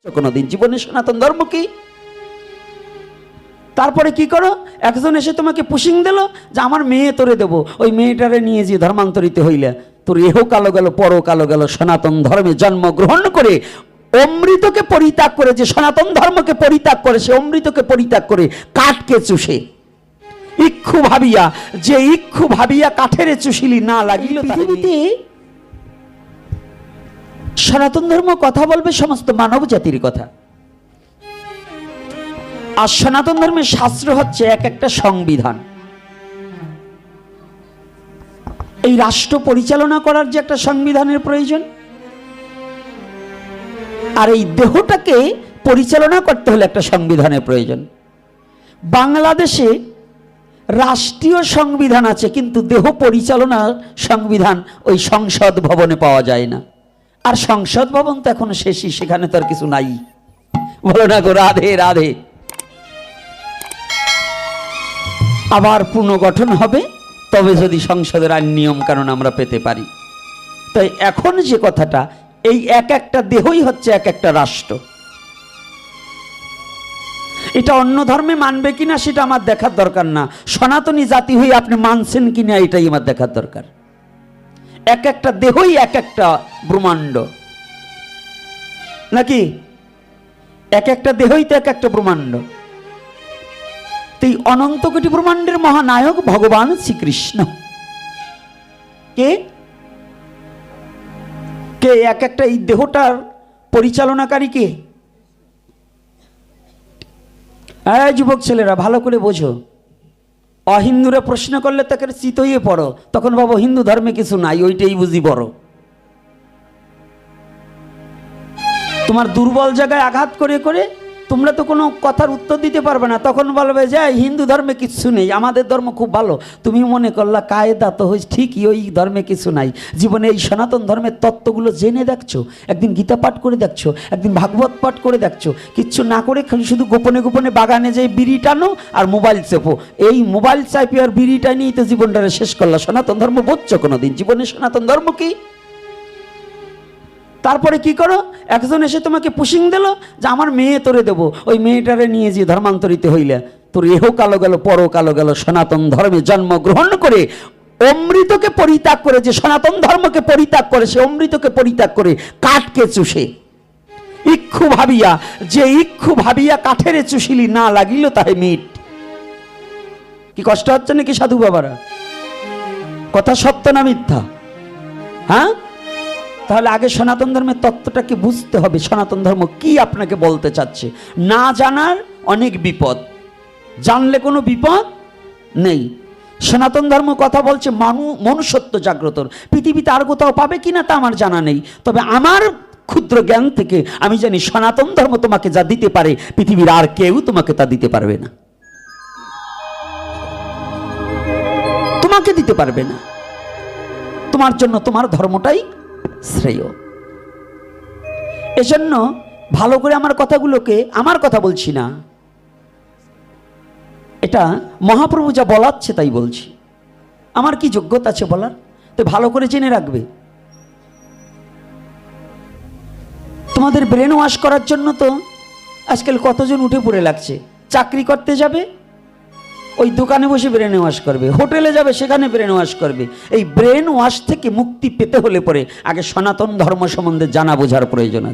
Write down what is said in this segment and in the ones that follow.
কোনোদিন জীবনে সনাতন ধর্ম কি? তারপরে কি করো, একজন এসে তোমাকে পুশিং দিল যে আমার মেয়ে তোরে দেবো, ওই মেয়েটারে নিয়ে যে ধর্মান্তরিত হইলে তোর এহ কালো গেল পর কালো গেল। সনাতন ধর্মে জন্মগ্রহণ করে অমৃতকে পরিত্যাগ করে, যে সনাতন ধর্মকে পরিত্যাগ করে সে অমৃতকে পরিত্যাগ করে কাঠকে চুষে ইক্ষু ভাবিয়া, যে ইক্ষু ভাবিয়া কাঠের চুষিলি না লাগিল। পৃথিবীতে সনাতন ধর্ম কথা বলবে সমস্ত মানব জাতির কথা। আর সনাতন ধর্মের শাস্ত্র হচ্ছে এক একটা সংবিধান। এই রাষ্ট্র পরিচালনা করার যে একটা সংবিধানের প্রয়োজন, আর এই দেহটাকে পরিচালনা করতে হলে একটা সংবিধানের প্রয়োজন। বাংলাদেশে রাষ্ট্রীয় সংবিধান আছে, কিন্তু দেহ পরিচালনার সংবিধান ওই সংসদ ভবনে পাওয়া যায় না। আর সংসদ ভবন তো এখন শেষই, সেখানে তো আর কিছু নাই। বলো না গো রাধে রাধে। আবার পুনর্গঠন হবে, তবে যদি সংসদের আইন নিয়ম কানুন আমরা পেতে পারি। তাই এখন যে কথাটা, এই এক একটা দেহই হচ্ছে এক একটা রাষ্ট্র। এটা অন্য ধর্মে মানবে কিনা সেটা আমার দেখার দরকার না, সনাতনী জাতি হয়ে আপনি মানছেন কিনা এটাই আমার দেখার দরকার। এক একটা দেহই এক একটা ব্রহ্মাণ্ড, নাকি? এক একটা দেহই তো এক একটা ব্রহ্মাণ্ড। এই অনন্ত কোটি ব্রহ্মাণ্ডের মহানায়ক ভগবান শ্রীকৃষ্ণ। কে কে এক একটা এই দেহটার পরিচালনাকারী কে? যুবক ছেলেরা ভালো করে বোঝো। অহিন্দুরা প্রশ্ন করলে তাকে চিত হয়ে পড়ো, তখন ভাবো হিন্দু ধর্মে কিছু নাই, ওইটাই বুঝি বড়। তোমার দুর্বল জায়গায় আঘাত করে করে তোমরা তো কোনো কথার উত্তর দিতে পারবে না, তখন বলবে যে হিন্দু ধর্মে কিছু নেই, আমাদের ধর্ম খুব ভালো। তুমি মনে করলা কায়দা তো হয়েছে ঠিকই, ওই ধর্মে কিছু নাই। জীবনে এই সনাতন ধর্মের তত্ত্বগুলো জেনে দেখছো, একদিন গীতা পাঠ করে দেখছো, একদিন ভাগবত পাঠ করে দেখছো, কিচ্ছু না করে খালি শুধু গোপনে গোপনে বাগানে যেয়ে বিড়ি টানো আর মোবাইল চেপো। এই মোবাইল চাইপি আর বিড়ি টানিয়েই তো জীবনটারে শেষ করলা। সনাতন ধর্ম বুঝছো কোনোদিন জীবনে সনাতন ধর্ম কি? তারপরে কি করো, একজন এসে তোমাকে পুশিং দিল যে আমার মেয়ে তোরে দেবো, ওই মেয়েটারে নিয়ে যে ধর্মান্তরিত হইলে তোর এহ কালো গেল পর কালো গেল। সনাতন ধর্মে জন্মগ্রহণ করে অমৃতকে পরিত্যাগ করে, যে সনাতন ধর্মকে পরিত্যাগ করে সে অমৃতকে পরিত্যাগ করে কাঠকে চুষে ইক্ষু ভাবিয়া, যে ইক্ষু ভাবিয়া কাঠের চুষিলি না লাগিল তাহে মিট। কি কষ্ট হচ্ছে নাকি সাধু বাবারা? কথা সত্য না মিথ্যা? হ্যাঁ, তাহলে আগে সনাতন ধর্মের তত্ত্বটাকে বুঝতে হবে। সনাতন ধর্ম কি আপনাকে বলতে চাচ্ছে। না জানার অনেক বিপদ, জানলে কোনো বিপদ নেই। সনাতন ধর্ম কথা বলছে মনুষ্যত্ব জাগ্রতর। পৃথিবীতে আর কোথাও পাবে কিনা তা আমার জানা নেই, তবে আমার ক্ষুদ্র জ্ঞান থেকে আমি জানি সনাতন ধর্ম তোমাকে যা দিতে পারে পৃথিবীর আর কেউ তোমাকে তা দিতে পারবে না, তোমাকে দিতে পারবে না। তোমার জন্য তোমার ধর্মটাই শ্রেয়। এজন্য ভালো করে আমার কথাগুলোকে, আমার কথা বলছি না, এটা মহাপ্রভু যা বলাচ্ছে তাই বলছি। আমার কি যোগ্যতা আছে বলার? তো ভালো করে জেনে রাখবে। তোমাদের ব্রেন ওয়াশ করার জন্য তো আজকাল কতজন উঠে পড়ে লাগছে। চাকরি করতে যাবে, ওই দোকানে বসে ব্রেন ওয়াশ করবে, হোটেলে যাবে সেখানে ব্রেন ওয়াশ করবে। এই ব্রেন ওয়াশ থেকে মুক্তি পেতে হলে পরে আগে সনাতন ধর্ম সম্বন্ধে জানা বোঝার প্রয়োজন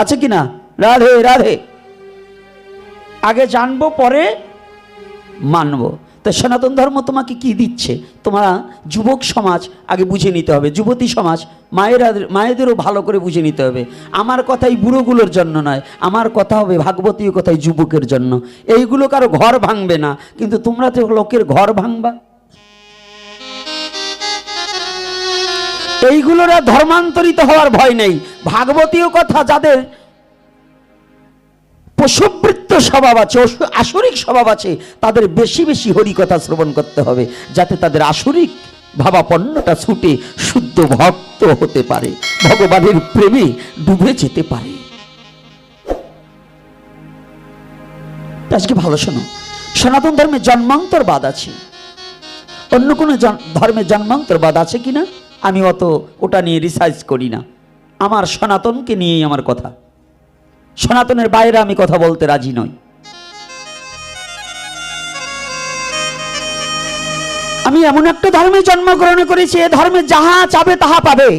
আছে কি না? রাধে রাধে। আগে জানবো পরে মানবো। তো সনাতন ধর্ম তোমাকে কি দিচ্ছে? তোমরা যুবক সমাজ আগে বুঝে নিতে হবে, যুবতী সমাজ মায়েদেরও ভালো করে বুঝে নিতে হবে। আমার কথাই বুড়োগুলোর জন্য নয়, আমার কথা হবে ভাগবতীয় কথাই যুবকের জন্য। এইগুলো কারো ঘর ভাঙবে না, কিন্তু তোমরা তো লোকের ঘর ভাঙবা। এইগুলোরা ধর্মান্তরিত হওয়ার ভয় নেই। ভাগবতীয় কথা যাদের পশুবৃত্ত স্বভাব আছে, আসরিক স্বভাব আছে, তাদের বেশি বেশি হরিকথা শ্রবণ করতে হবে, যাতে তাদের আসরিক ভাবাপন্নটা ছুটে শুদ্ধ ভক্ত হতে পারে, ভগবানের প্রেমে ডুবে যেতে পারে। আজকে ভালো শোনো, সনাতন ধর্মে জন্মান্তরবাদ আছে। অন্য কোনো ধর্মে জন্মান্তরবাদ আছে কিনা আমি অত ওটা নিয়ে রিসার্চ করি না। আমার সনাতনকে নিয়েই আমার কথা। সনাতনের বাইরে আমি কথা বলতে রাজি নই। আমি এমন একটা ধর্মে জন্মগ্রহণ করেছি, এ ধর্মে যাহা চাবে তাহা পাবে।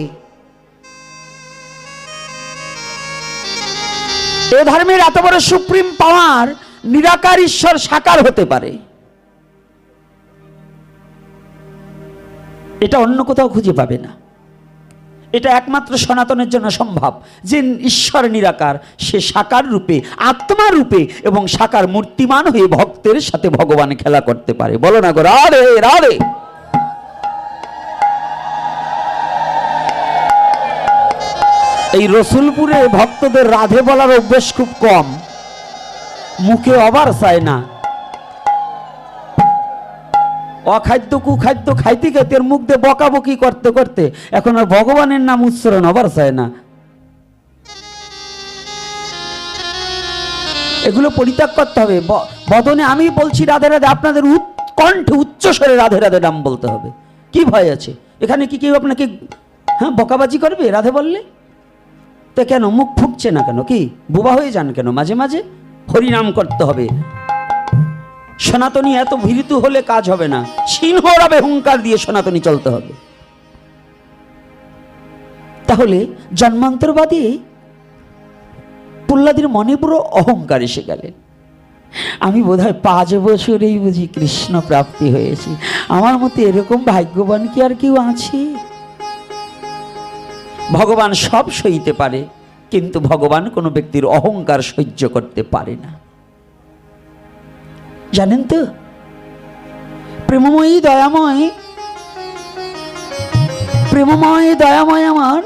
এ ধর্মের এত বড় সুপ্রিম পাওয়ার নিরাকার ঈশ্বর সাকার হতে পারে, এটা অন্য কোথাও খুঁজে পাবে না। এটা একমাত্র সনাতনের জন্য সম্ভব, যে ঈশ্বর নিরাকার, সে সাকার রূপে, আত্মা রূপে এবং সাকার মূর্তিমান হয়ে ভক্তের সাথে ভগবান খেলা করতে পারে। বলো না গো রাধে রাধে। এই রসুলপুরে ভক্তদের রাধে বলার অভ্যেস খুব কম, মুখে অবার চায় না। অখাদ্য কুখাদ্য খাইতে খাইতে মুখ দিয়ে বকাবকি করতে করতে এখন আর ভগবানের নাম উচ্চারণ হবার চায় না। এগুলো পরিত্যাগ করতে হবে। বদনে আমি বলছি রাধে রাধে, আপনাদের কণ্ঠে উচ্চস্বরে রাধে রাধে নাম বলতে হবে। কি ভয় আছে? এখানে কি কেউ আপনাকে বকাবাজি করবে রাধে বললে? তো কেন মুখ ফুটছে না কেন? কি বোবা হয়ে যান কেন? মাঝে মাঝে হরিনাম করতে হবে। সনাতনী এত ভীতু হলে কাজ হবে না, সিংহ রবে হুঙ্কার দিয়ে সনাতনী চলতে হবে। তাহলে জন্মান্তরবাদী প্রহ্লাদের মনে পুরো অহংকার এসে গেলেন। আমি বোধহয় 5 বছরেই বুঝি কৃষ্ণ প্রাপ্তি হয়েছি, আমার মতে এরকম ভাগ্যবান কি আর কেউ আছে? ভগবান সব সইতে পারে, কিন্তু ভগবান কোনো ব্যক্তির অহংকার সহ্য করতে পারে না। জানেন তো, প্রেমময়ী দয়াময় আমার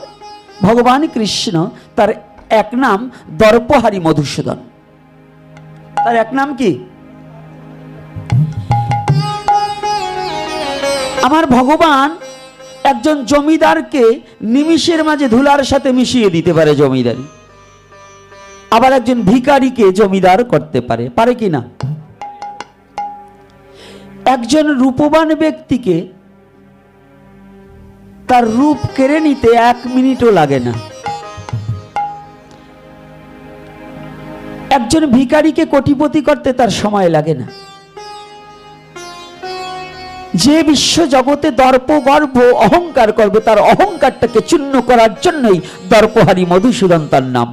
ভগবান কৃষ্ণ, তার এক নাম দর্পহারী মধুসূদন। তার এক নাম কি? আমার ভগবান একজন জমিদারকে নিমিষের মাঝে ধুলার সাথে মিশিয়ে দিতে পারে জমিদারি, আবার একজন ভিখারিকে জমিদার করতে পারে, পারে কি না? একজন রূপবান ব্যক্তিকে তার রূপ কেড়ে নিতে 1 মিনিটও লাগে না। একজন ভিখারিকে কোটিপতি করতে তার সময় লাগে না। যে বিশ্ব জগতে দর্প গর্ব অহংকার করবে, তার অহংকারটাকে চূর্ণ করার জন্যই দর্পহারী মধুসূদন তার নাম।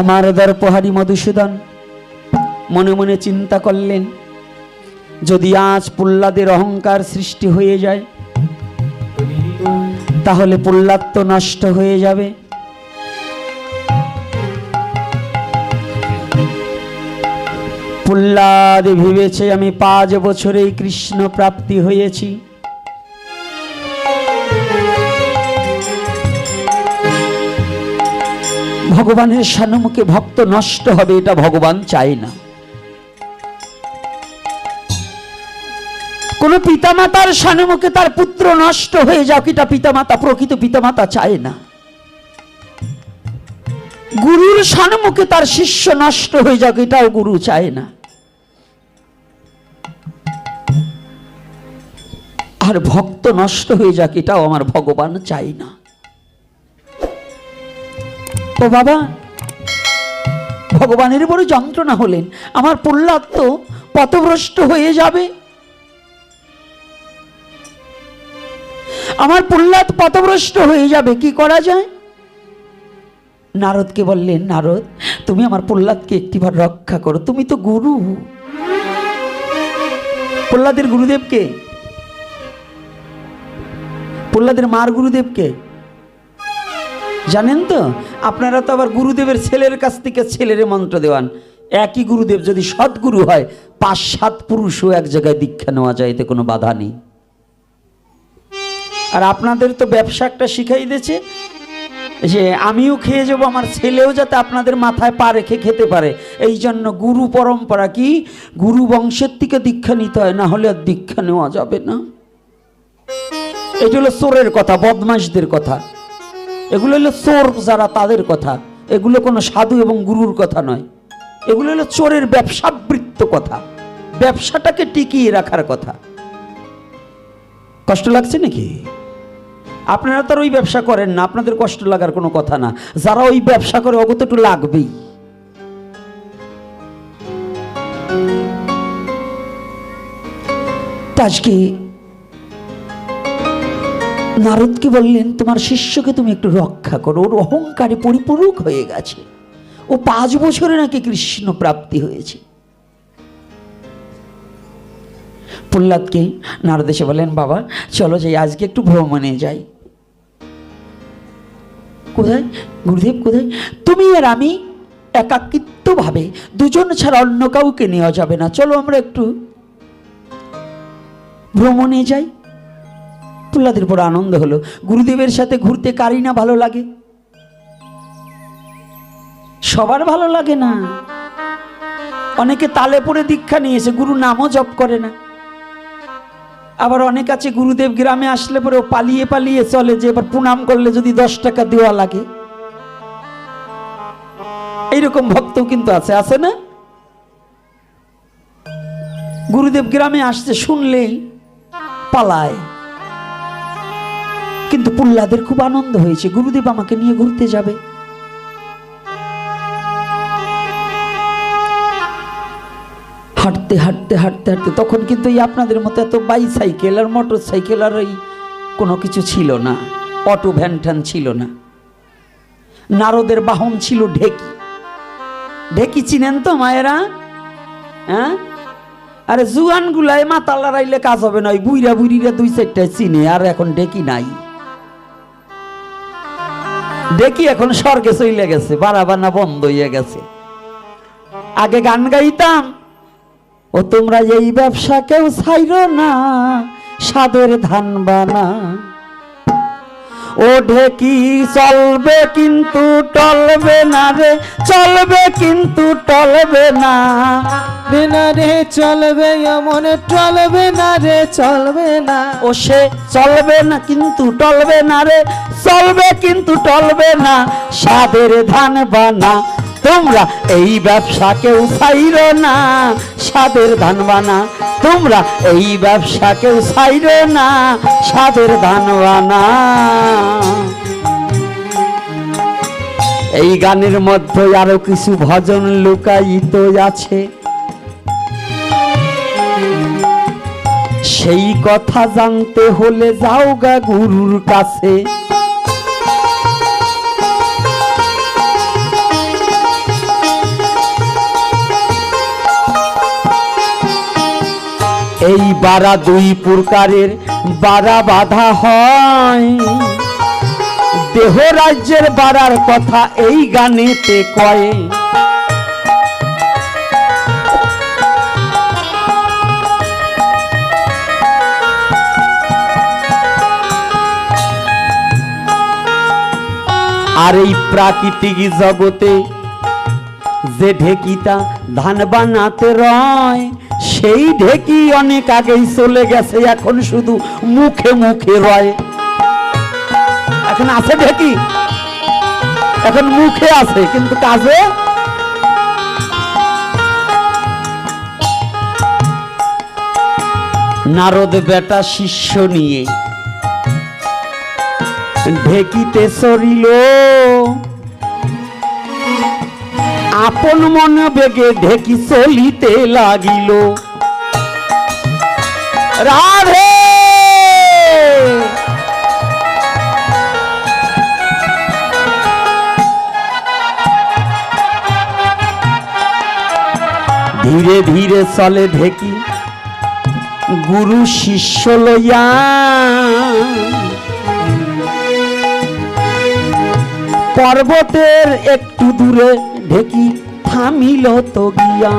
আমার দর্পহারী মধুসূদন মনে মনে চিন্তা করলেন, যদি আজ প্রহ্লাদের অহংকার সৃষ্টি হয়ে যায়, তাহলে প্রহ্লাদ তো নষ্ট হয়ে যাবে। প্রহ্লাদ ভেবেছে, আমি 5 বছরেই কৃষ্ণ প্রাপ্তি হয়েছি, ভগবানের সম্মুখে ভক্ত নষ্ট হবে, এটা ভগবান চায় না। কোন পিতামাতার সম্মুখে তার পুত্র নষ্ট হয়ে যাক, এটা পিতামাতা, প্রকৃত পিতামাতা চায় না। গুরুর সম্মুখে তার শিষ্য নষ্ট হয়ে যাক, এটাও গুরু চায় না। আর ভক্ত নষ্ট হয়ে যাক, এটাও আমার ভগবান চাই না। ও বাবা, ভগবানের বড় যন্ত্রণা হলেন, আমার প্রহ্লাদ তো পথভ্রষ্ট হয়ে যাবে, আমার প্রহ্লাদ পথভ্রষ্ট হয়ে যাবে, কি করা যায়? নারদকে বললেন, নারদ তুমি আমার প্রহ্লাদকে একটিবার রক্ষা করো, তুমি তো গুরু। প্রহ্লাদের গুরুদেবকে, প্রহ্লাদের মার গুরুদেবকে জানেন তো? আপনারা তো আবার গুরুদেবের ছেলের কাছ থেকে ছেলেরে মন্ত্র দেওয়ান। একই গুরুদেব যদি সৎগুরু হয়, 5-7 পুরুষও এক জায়গায় দীক্ষা নেওয়া যায়, এতে কোনো বাধা নেই। আর আপনাদের তো ব্যবসা একটা শিখাই দিয়েছে যে আমিও খেয়ে যাব, আমার ছেলেও যাতে আপনাদের মাথায় পা রেখে খেতে পারে। এই জন্য গুরু পরম্পরা কি, গুরু বংশের থেকে দীক্ষা নিতে হয়, না হলে আর দীক্ষা নেওয়া যাবে না। এটা হলো চোরের কথা, বদমাশদের কথা, এগুলো হলো চোর যারা, তাদের কথা। এগুলো কোনো সাধু এবং গুরুর কথা নয়, এগুলো হলো চোরের ব্যবসা, বৃত্ত কথা, ব্যবসাটাকে টিকিয়ে রাখার কথা। কষ্ট লাগছে নাকি? আপনারা তো ওই ব্যবসা করেন না, আপনাদের কষ্ট লাগার কোনো কথা না। যারা ওই ব্যবসা করে অগত একটু লাগবেই। আজকে নারদকে বললেন, তোমার শিষ্যকে তুমি একটু রক্ষা করো, ওর অহংকারে পরিপূরক হয়ে গেছে, ও 5 বছরে নাকি কৃষ্ণ প্রাপ্তি হয়েছে। প্রহ্লাদকে নারদ এসে বলেন, বাবা চলো যাই, আজকে একটু ভ্রমণে যাই। কোথায় গুরুদেব, কোথায়? তুমি আর আমি একাকিত্ব ভাবে, দুজন ছাড়া অন্য কাউকে নেওয়া যাবে না, চলো আমরা একটু ভ্রমণে যাই। প্রহ্লাদের বড় আনন্দ হলো। গুরুদেবের সাথে ঘুরতে কারই না ভালো লাগে? সবার ভালো লাগে না। অনেকে তালে পড়ে দীক্ষা নিয়েছে, গুরু নামও জপ করে না। আবার অনেক আছে গুরুদেব গ্রামে আসলে পরে পালিয়ে পালিয়ে চলে, যে এবার প্রণাম করলে যদি 10 টাকা দেওয়া লাগে। এইরকম ভক্ত কিন্তু আছে না? গুরুদেব গ্রামে আসছে শুনলেই পালায়। কিন্তু প্রহ্লাদের খুব আনন্দ হয়েছে, গুরুদেব আমাকে নিয়ে ঘুরতে যাবে। হাঁটতে হাঁটতে হাঁটতে হাঁটতে, তখন কিন্তু এই আপনাদের মতো এত বাইসাইকেল আর মোটর সাইকেল আর এই কোনো কিছু ছিল না, অটো ভ্যান ট্যান ছিল না। নারদের বাহন ছিল ঢেকি। ঢেকি চিনেন তো মায়েরা? হ্যাঁ, আরে জুয়ান গুলায় মাথা লড়াইলে কাজ হবে না, ওই বুইরা বুইরা 2-4টা চিনে। আর এখন ঢেকি নাই, ঢেকি এখন স্বর্গে চলে গেছে, বাড়াবানা বন্ধ হয়ে গেছে। আগে গান গাইতাম, ও তোমরা এই ব্যবসা কেউ ছাইরো না, সাদের ধান বানা। ও ঢেকি চলবে কিন্তু টলবে না রে, চলবে কিন্তু টলবে না রে, চলবে এমন টলবে না রে, চলবে না। ও সে চলবে না কিন্তু টলবে না রে, চলবে কিন্তু টলবে না, সাদের ধান বানা। তোমরা এই ব্যবসা কেউ ছাইরো না, সাদের ধান বানা। তোমরা এই ব্যবসা কেউ ছাইরো না, সাদের ধান বানা। এই গানের মধ্যে আরো কিছু ভজন লুকায়িত আছে, সেই কথা জানতে হলে যাও গা গুরুর কাছে। এই বাড়া 2 প্রকারের বাড়া বাধা হয়, দেহ রাজ্যের বাড়ার কথা এই গানেতে কয়। আর এই প্রাকৃতিক জগতে যে ঢেকিটা ধান বানাতে রয়, সেই ঢেকি অনেক আগেই চলে গেছে, এখন শুধু মুখে মুখে রয়। এখন আছে ঢেকি, এখন মুখে আছে কিন্তু কাজে। নারদ বেটা শিষ্য নিয়ে ঢেকিতে চরিল, আপন মন বেগে ঢেকি চলিতে লাগিল। রাধে ধীরে ধীরে চলে ঢেকি গুরু শিষ্য লইয়া, পর্বতের একটু দূরে ঢেকি থামিল তো গিয়া।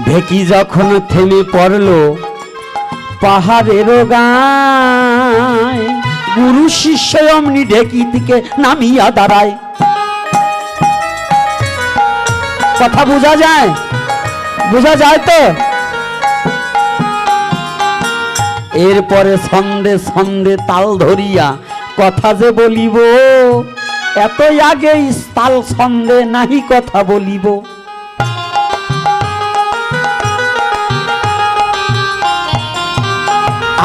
ঢেকি যখন থেমে পড়ল পাহাড়ের গায়, গুরু শিষ্য অমনি ঢেকি থেকে নামিয়া দাঁড়ায়। কথা বোঝা যায়? বোঝা যায় তো? এরপরে ছন্দে ছন্দে তাল ধরিয়া কথা যে বলিব, এতই আগে স্থল ছন্দে নাহি কথা বলিব।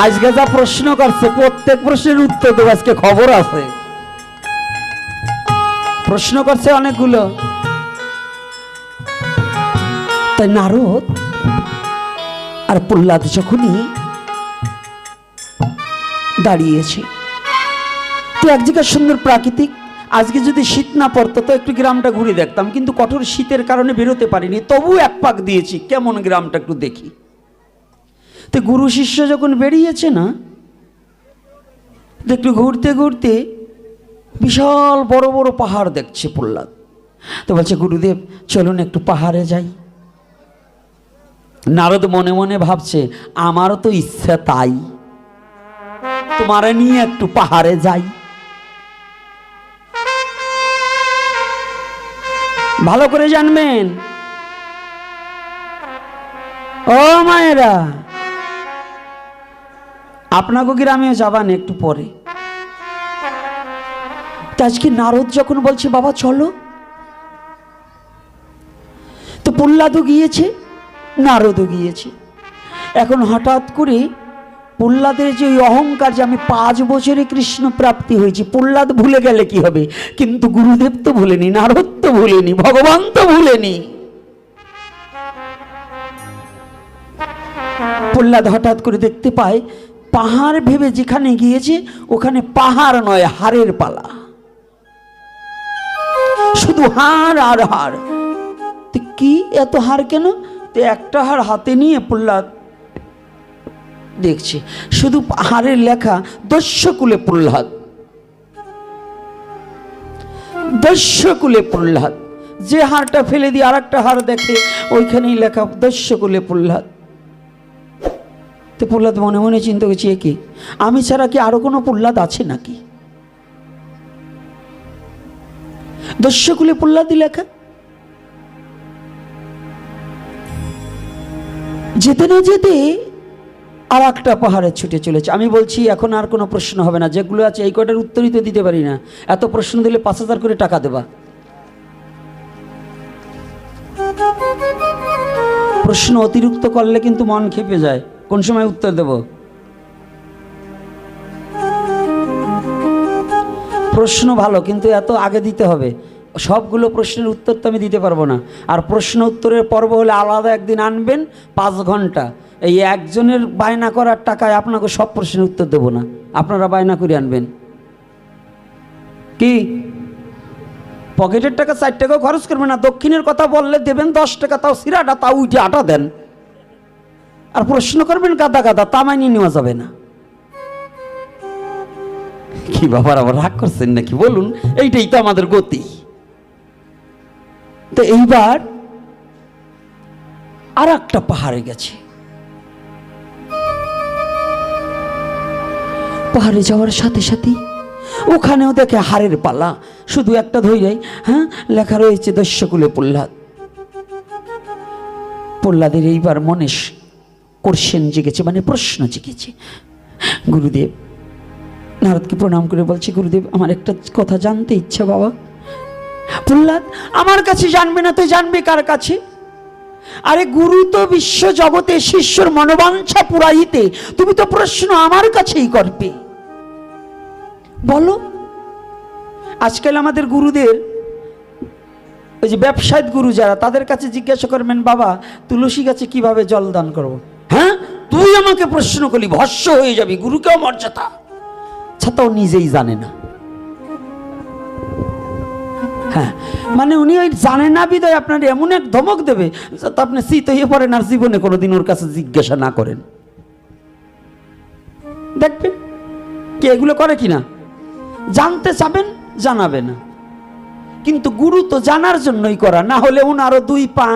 আজকে যা প্রশ্ন করছে প্রত্যেক প্রশ্নের উত্তর দেব, আজকে খবর আছে। প্রশ্ন করছে অনেকগুলো। তাই নারদ আর প্রহ্লাদ যখনই দাঁড়িয়েছে, তো এক জায়গায় সুন্দর প্রাকৃতিক, আজকে যদি শীত না পড়তো তো একটু গ্রামটা ঘুরে দেখতাম, কিন্তু কঠোর শীতের কারণে বেরোতে পারিনি, তবু এক পাক দিয়েছি কেমন গ্রামটা একটু দেখি। তো গুরু শিষ্য যখন বেরিয়েছে না, তো একটু ঘুরতে ঘুরতে বিশাল বড় বড় পাহাড় দেখছে প্রহ্লাদ। তো বলছে, গুরুদেব চলুন একটু পাহাড়ে যাই। নারদ মনে মনে ভাবছে, আমারও তো ইচ্ছা তাই, তোমারে নিয়ে একটু পাহাড়ে যাই। ভালো করে জানবেন ও মায়েরা, আপনাকে গ্রামেও যাবান একটু পরে। তো আজকে নারদ যখন বলছে বাবা চলো, তো প্রহ্লাদও গিয়েছে, নারদও গিয়েছে। এখন হঠাৎ করে প্রহ্লাদের যে ওই অহংকার যে আমি 5 বছরে কৃষ্ণ প্রাপ্তি হয়েছি, প্রহ্লাদ ভুলে গেলে কি হবে, কিন্তু গুরুদেব তো ভুলেনি, নারদ তো ভুলেনি, ভগবান তো ভুলেনি। প্রহ্লাদ হঠাৎ করে দেখতে পায় পাহাড় ভেবে যেখানে গিয়েছে ওখানে পাহাড় নয়, হাড়ের পালা, শুধু হাড় আর হাড়। তো কি এত হাড় কেন? তো একটা হাড় হাতে নিয়ে প্রহ্লাদ দেখছে, শুধু হাড়ের লেখা দস্যকুলে প্রহ্লাদ, দস্যকুলে প্রহ্লাদ। যে হাড়টা ফেলে দিয়ে আর একটা হাড় দেখে ওইখানেই লেখা দস্যকুলে প্রহ্লাদ। তো প্রহ্লাদ মনে মনে চিন্তা করছে, এ কি, আমি ছাড়া কি আরো কোনো প্রহ্লাদ আছে নাকি? দস্যকুলে প্রহ্লাদই লেখা। যেতে না যেতে আর একটা পাহাড়ে ছুটে চলেছে। আমি বলছি এখন আর কোনো প্রশ্ন হবে না, যেগুলো আছে এই কয়টার উত্তরই তো দিতে পারি না, এত প্রশ্ন দিলে 5000 করে টাকা দেবা। প্রশ্ন অতিরিক্ত করলে কিন্তু মন খেপে যায়, কোন সময় উত্তর দেব। প্রশ্ন ভালো, কিন্তু এত আগে দিতে হবে, সবগুলো প্রশ্নের উত্তর তো আমি দিতে পারবো না। আর প্রশ্ন উত্তরের পর্ব হলে আলাদা একদিন আনবেন 5 ঘন্টা। এই একজনের বায়না করার টাকায় আপনাকে সব প্রশ্নের উত্তর দেবো না, আপনারা বায়না করে আনবেন। কি পকেটের টাকা 4 টাকাও খরচ করবেন না, দক্ষিণের কথা বললে দেবেন 10 টাকা, তাও সিরাটা তাও উঠে আটা দেন, আর প্রশ্ন করবেন গাদা গাদা, তা মানিয়ে নেওয়া যাবে না। কি বাবার আবার রাগ করছেন নাকি বলুন, এইটাই তো আমাদের গতি। তো এইবার আর একটা পাহাড়ে গেছে। পাহাড়ে যাওয়ার সাথে সাথে ওখানেও দেখে হাড়ের পালা, শুধু একটা ধৈর্য, হ্যাঁ লেখা রয়েছে দস্যকুলে প্রহ্লাদ। প্রহ্লাদের এইবার মনে কোশ্চেন জেগেছে, মানে প্রশ্ন জেগেছে। গুরুদেব, নারদকে প্রণাম করে বলছে, গুরুদেব আমার একটা কথা জানতে ইচ্ছা বাবা। প্রহ্লাদ, আমার কাছে জানবে না তো জানবে কার কাছে? আরে গুরু তো বিশ্ব জগতে শিষ্যর মনোবাঞ্ছা পুরাইতে, তুমি তো প্রশ্ন আমার কাছেই করবে। বলো। আজকাল আমাদের গুরুদের, ওই যে ব্যবসায়িক গুরু যারা, তাদের কাছে জিজ্ঞাসা করবেন, বাবা তুলসী গাছে কিভাবে জল দান করবো? হ্যাঁ তুই আমাকে প্রশ্ন করলি, ভস্য হয়ে যাবি, গুরুকেও মর্যাদা। ছাতাও নিজেই জানে না। হ্যাঁ মানে উনি ওই জানে না বিদায় আপনার এমন এক ধমক দেবে যাতে আপনি শীত হয়ে পড়েন, আর জীবনে কোনোদিন ওর কাছে জিজ্ঞাসা না করেন। দেখবেন কে এগুলো করে কিনা, জানতে চাবেন জানাবে না, কিন্তু গুরু তো জানার জন্যই করা, না হলে ওনারও 2 পা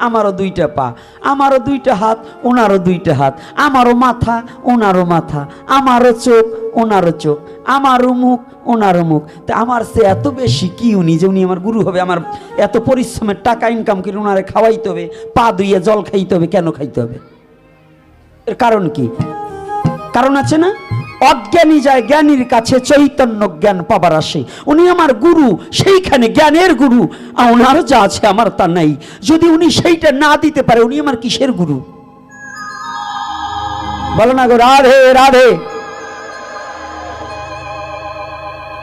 আমারও 2টা পা, আমারও 2টা হাত ওনারও 2টা হাত, আমারও মাথা ওনারও মাথা, আমারও চোখ ওনারও চোখ, আমারও মুখ ওনারও মুখ। তা আমার সে এত বেশি কি উনি যে উনি আমার গুরু হবে? আমার এত পরিশ্রমের টাকা ইনকাম করে ওনারে খাওয়াইতে হবে, পা ধুইয়ে জল খাইতে হবে, কেন খাইতে হবে? এর কারণ কি? কারণ আছে না? অজ্ঞানী যায় জ্ঞানীর কাছে চৈতন্য জ্ঞান পাবার আসে। উনি আমার গুরু, সেইখানে জ্ঞানের গুরু, আর ওনার যা আছে আমার তা নাই। যদি উনি সেইটা না দিতে পারে, উনি আমার কিসের গুরু? বলো না গো, রাধে রাধে।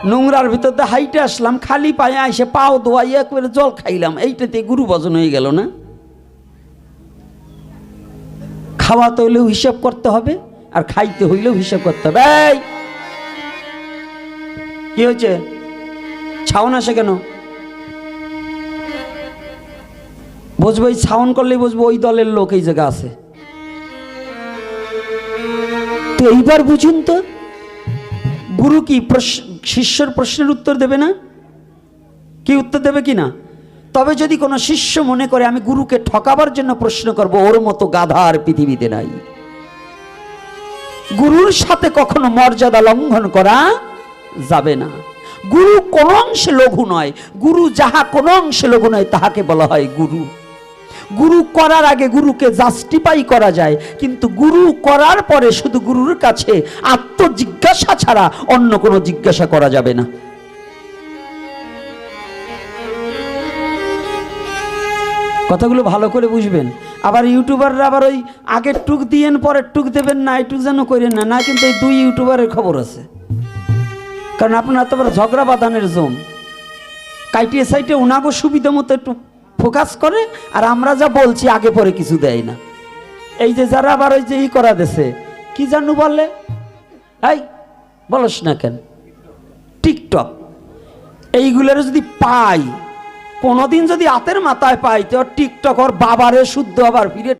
নোংরার ভিতর দিয়ে হাইটে আসলাম, খালি পায়ে এসে পাও ধোয়াই একবারে জল খাইলাম, এইটাতে গুরু ভজন হয়ে গেল না? খাওয়াতে হইলেও হিসাব করতে হবে, আর খাইতে হইলেও হিসাব করতে হবে। এই কি হয়েছে? ছাউন আসে কেন? বুঝবো, এই ছাউন করলেই বুঝবো ওই দলের লোক এই জায়গা আছে। তো এইবার বুঝুন তো, গুরু কি শিষ্যর প্রশ্নের উত্তর দেবে না? কি উত্তর দেবে কি না? তবে যদি কোনো শিষ্য মনে করে আমি গুরুকে ঠকাবার জন্য প্রশ্ন করব, ওর মতো গাধা আর পৃথিবীতে নাই। গুরুর সাথে কখনো মর্যাদা লঙ্ঘন করা যাবে না। গুরু কোন অংশে লঘু নয়, গুরু যাহা কোন অংশে লঘু নয় তাহাকে বলা হয় গুরু। গুরু করার আগে গুরুকে জাস্টিফাই করা যায়, কিন্তু গুরু করার পরে শুধু গুরুর কাছে আত্মজিজ্ঞাসা ছাড়া অন্য কোনো জিজ্ঞাসা করা যাবে না। কথাগুলো ভালো করে বুঝবেন। আবার ইউটিউবাররা আবার ওই আগের টুক দিয়েন পরের টুক দেবেন না, এই টুক যেন করেন না, না কিন্তু এই দুই ইউটিউবারের খবর আছে। কারণ আপনার তো আবার ঝগড়া বাঁধানের জম কাইটিয়ে সাইটে উনাগো সুবিধা মতো একটু ফোকাস করে, আর আমরা যা বলছি আগে পরে কিছু দেয় না। এই যে যারা আবার ওই যে ই করা দেশে কি জানু বললে, এই বলস না কেন, টিকটক, এইগুলোর যদি পাই কোনোদিন, যদি হাতের মাথায় পাই, তো টিকটক ওর বাবারে শুদ্ধ আবার ফিরে